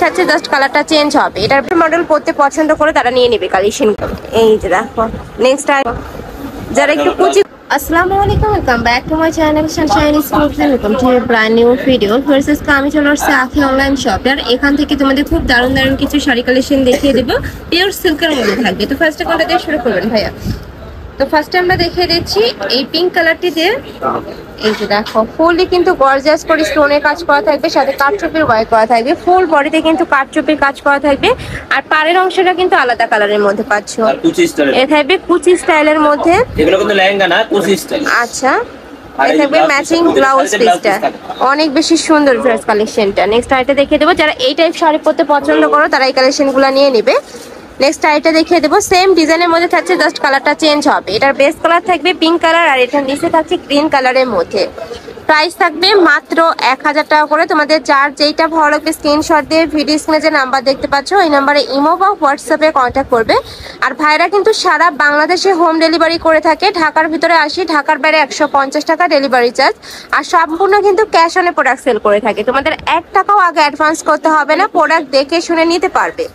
থাকছে, জাস্ট কালারটা চেঞ্জ হবে। এটার মডেল পড়তে পছন্দ করে তারা নিয়ে নেবে কালেকশন। এই যে দেখো নেক্সট যারা একটু কুচি। আসসালামু আলাইকুম, welcome back to my channel sunshine schools and welcome to brand new video. Versus আমি চলে আসছি আখি অনলাইন শপে। আর এখান থেকে তোমাদের খুব দারুণ দারুণ কিছু শাড়ি কালেকশন দেখিয়ে দেবো, পিওর সিল্কের মধ্যে থাকবে। তো ফার্স্টে কোনটা দিয়ে শুরু করবেন ভাইয়া? তো ফার্স্টে আমরা দেখিয়ে দিচ্ছি এই পিঙ্ক কালারটিতে। এই যে দেখো ফুললি কিন্তু গর্জিয়াস করে স্টোনের কাজ করা থাকবে, সাথে কাটচুপির ওয়ার্ক করা থাকবে। ফুল বডিতে কিন্তু কাটচুপির কাজ করা থাকবে, আর পাড়ের অংশটা কিন্তু আলাদা কালারের মধ্যে পাচ্ছ। এটা থাকবে কুচি স্টাইলের মধ্যে, এগুলো কিন্তু লেহেঙ্গা না, কুচি স্টাইল। আচ্ছা, এটা থাকবে ম্যাচিং ব্লাউজ পিসটা, অনেক বেশি সুন্দর ড্রেস কালেকশনটা। নেক্সট আইটা দেখিয়ে দেবো, যারা এই টাইপ শাড়ি পরতে পছন্দ করো তারা এই কালেকশনগুলো নিয়ে নেবে। নেক্সট আইটা দেখিয়ে দেবো, সেম ডিজাইনের মধ্যে থাকছে, জাস্ট কালারটা চেঞ্জ হবে। এটার বেস কালার থাকবে পিঙ্ক কালার, আর এটার নিচে থাকছে গ্রিন কালারের মধ্যে। প্রাইস থাকবে মাত্র 1000 টাকা করে। তোমাদের যার যেইটা ভালো লাগবে স্ক্রিনশট দিয়ে ভিডিও স্ক্রিনে যে নাম্বার দেখতে পাচ্ছ এই নাম্বারে ইমো বা হোয়াটসঅ্যাপে কন্ট্যাক্ট করবে। আর ভাইরা কিন্তু সারা বাংলাদেশে হোম ডেলিভারি করে থাকে। ঢাকার ভিতরে 80, ঢাকার বাইরে 150 টাকা ডেলিভারি চার্জ, আর সম্পূর্ণ কিন্তু ক্যাশ অনে প্রোডাক্ট সেল করে থাকে। তোমাদের 1 টাকাও আগে অ্যাডভান্স করতে হবে না, প্রোডাক্ট দেখে শুনে নিতে পারবে।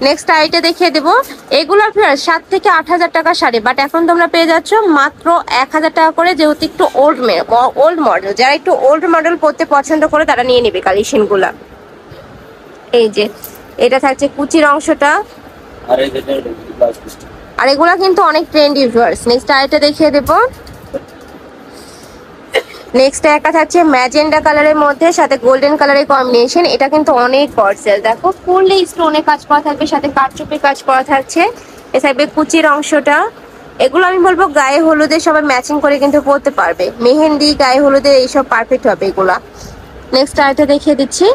নেক্সট আইটা দেখিয়ে দেবো, এগুলো 7 থেকে 8000 টাকা শাড়ি, বাট এখন তোমরা পেয়ে যাচ্ছ মাত্র 1000 টাকা করে, যেহেতু একটু ওল্ড মডেল। যারা একটু ওল্ড মডেল পরতে পছন্দ করে তারা নিয়ে নেবে কালেকশন গুলা। এই যে এটা থাকছে কুচির অংশটা, আর এগুলা কিন্তু অনেক ট্রেন্ডি ভিউয়ার্স। নেক্সট আইটা দেখিয়ে দেবো, নেক্সট একটা থাকছে ম্যাজেন্ডা কালারের মধ্যে, সাথে গোল্ডেন কালারের কম্বিনেশন। এটা কিন্তু অনেক গর্জিয়াস, দেখো ফুললি স্টোনে কাজ করা থাকবে, সাথে কাটচুপির কাজ করা থাকছে। এ থাকবে কুচির অংশটা। এগুলো আমি বলবো গায়ে হলুদে সবাই ম্যাচিং করে কিন্তু পরতে পারবে, মেহেন্দি গায়ে হলুদে এইসব পারফেক্ট হবে এগুলা। নেক্সট আইটা দেখিয়ে দিচ্ছি,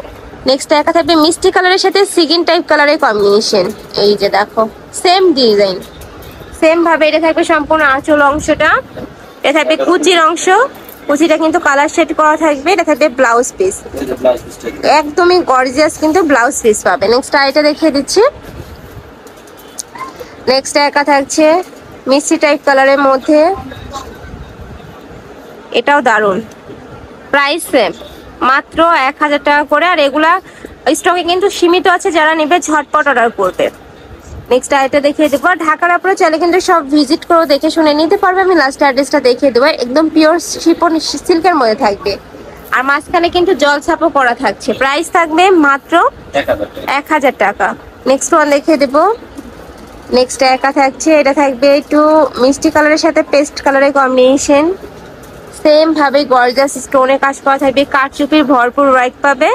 নেক্সট একটা থাকবে মিষ্টি কালারের সাথে সিগিন টাইপ কালারের কম্বিনেশন। এই যে দেখো সেম ডিজাইন, সেম ভাবে এটা থাকবে সম্পূর্ণ আঁচল অংশটা। এটা থাকবে কুচির অংশ, কুচিটা কিন্তু কালার শেড করা থাকবে। এটা থাকবে ব্লাউজ পিস, একদমই গর্জিয়াস কিন্তু ব্লাউজ পিস পাবে। নেক্সট আইটা দেখিয়ে দিচ্ছি, নেক্সট একা থাকছে মিষ্টি টাইপ কালারের মধ্যে, এটাও দারুন। প্রাইস সেম মাত্র 1000 টাকা করে, আর এগুলা স্টকে কিন্তু সীমিত আছে, যারা নেবে ঝটপট অর্ডার করবে। নেক্সট আইটা দেখিয়ে দেবো, ঢাকার আপনারা চাইলে কিন্তু সব ভিজিট করে দেখে শুনে নিতে পারবে। আমি লাস্ট অ্যাড্রেসটা দেখিয়ে দেবো, একদম পিওর শিপন সিল্কের মধ্যে থাকবে, আর মাঝখানে কিন্তু জল ছাপও করা থাকছে। প্রাইস থাকবে মাত্র 1000 টাকা। নেক্সট ওয়ান দেখিয়ে দেবো, নেক্সট একা থাকছে, এটা থাকবে একটু মিষ্টি কালারের সাথে পেস্ট কালারের কম্বিনেশন। সেম ভাবে গর্জিয়াস স্টোনে কাজ করা থাকবে, কাটচুপির ভরপুর ওয়ার্ক পাবে।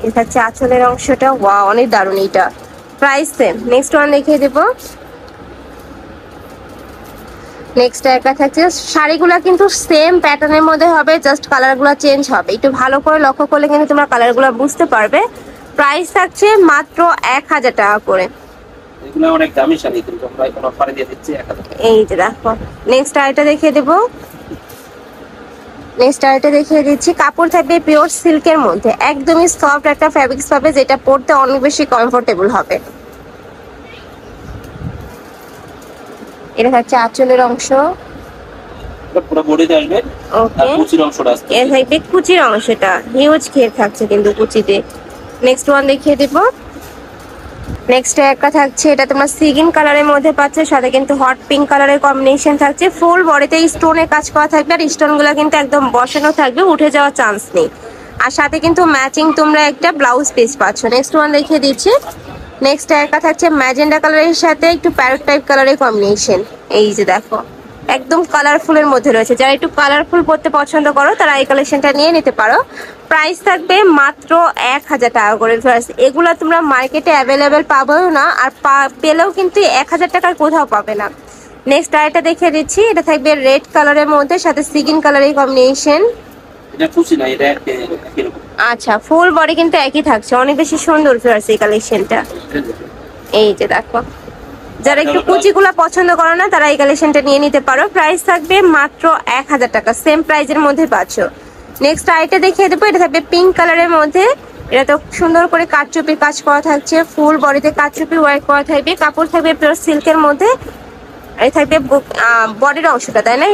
এটা থাকছে আঁচলের অংশটা, ওয়াও অনেক দারুণ এটা। Price same. নেক্সট ওয়ান দেখিয়ে দেবো, নেক্সট একা থাকছে, শাড়িগুলা কিন্তু সেম প্যাটার্নের মধ্যে হবে, জাস্ট কালারগুলো চেঞ্জ হবে। একটু ভালো করে লক্ষ্য করলে কিন্তু তোমরা কালারগুলো বুঝতে পারবে। প্রাইস থাকছে মাত্র 1000 টাকা করে। এগুলো অনেক দামি শাড়ি, কিন্তু আমরা এখন অফারে দিয়ে দিচ্ছি 1000 টাকা। এই যে দেখো নেক্সট আইটা দেখিয়ে দেবো, নেক্সট আইটা দেখিয়ে দিচ্ছি, কাপড় থাকবে পিওর সিল্কের মধ্যে, একদমই সফট একটা ফ্যাব্রিক্স পাবে, যেটা পরতে অনেক বেশি কমফোর্টেবল হবে। এটা হচ্ছে আঁচলের অংশ, পুরো বডিতে আসবে, আর কুচির অংশটা আসবে। এটা থাকবে কুচির অংশটা, হিউজ ঘের থাকছে কিন্তু কুচিতে। নেক্সট ওয়ান দেখিয়ে দেবো, নেক্সট একটা থাকছে, এটা তোমরা সিগিন কালারের মধ্যে পাচ্ছ, সাথে কিন্তু হট পিঙ্ক কালারের কম্বিনেশন থাকছে। ফুল বডিতে স্টোনে কাজ করা থাকবে, আর স্টোনগুলো কিন্তু একদম বসানো থাকবে, উঠে যাওয়ার চান্স নেই। আর সাথে কিন্তু ম্যাচিং তোমরা একটা ব্লাউজ পিস পাচ্ছ। নেক্সট ওয়ান দেখিয়ে দিচ্ছি, নেক্সট একটা থাকছে ম্যাজেন্ডা কালারের সাথে একটু প্যারট টাইপ কালারের কম্বিনেশন। এই যে দেখো একদম কালারফুলের মধ্যে রয়েছে, যারা একটু কালারফুল পরতে পছন্দ করো তারা এই কালেকশনটা নিয়ে নিতে পারো। প্রাইস থাকবে মাত্র 1000 টাকা করে। এগুলো তোমরা মার্কেটে অ্যাভেলেবেল পাবেও না, আর পেলেও কিন্তু 1000 টাকার কোথাও পাবে না। নেক্সট আইটা দেখিয়ে দিচ্ছি, এটা থাকবে রেড কালারের মধ্যে, সাথে সিগিন কালারের কম্বিনেশন। এটা কুচি না, এটা এরকম। আচ্ছা, ফুল বডি কিন্তু একই থাকছে, অনেক বেশি সুন্দর এই কালেকশনটা। এই যে দেখো, যারা একটু কুচিগুলা পছন্দ করো না তারা এই কালেকশনটা নিয়ে নিতে পারো। প্রাইস থাকবে মাত্র 1000 টাকা, সেম প্রাইজের মধ্যে পাচ্ছ। নেক্সট আইটা দেখিয়ে দেবো, এটা থাকবে পিঙ্ক কালারের মধ্যে, এটা তো সুন্দর করে কাটচুপির কাজ করা থাকছে, ফুল বডিতে কাটচুপি ওয়ার্ক করা থাকবে, কাপড় থাকবে পিওর সিল্কের মধ্যে। এই থাকবে বডির অংশটা, তাই না?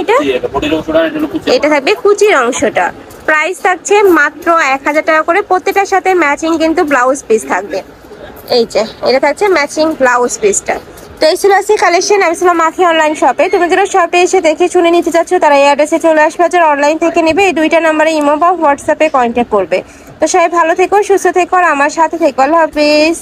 এটা থাকবে কুচির অংশটা। প্রাইস থাকছে মাত্র 1000 টাকা করে, প্রত্যেকটার সাথে ম্যাচিং কিন্তু ব্লাউজ পিস থাকবে। এই যে এটা থাকছে ম্যাচিং ব্লাউজ পিসটা। তো এই ছিল আজকে কালেকশন। আমি ছিলাম মাখি অনলাইন শপে। তুমি যারা শপে এসে দেখে শুনে নিতে চাচ্ছ তারা এই অ্যাড্রেসে চলে আসবে, যারা অনলাইন থেকে নেবে এই দুইটা নাম্বারে ইমো বা হোয়াটসঅ্যাপে কন্ট্যাক্ট করবে। তো সবাই ভালো থেকো, সুস্থ থেকো আর আমার সাথে থেকো। আল্লাহ হাফিজ।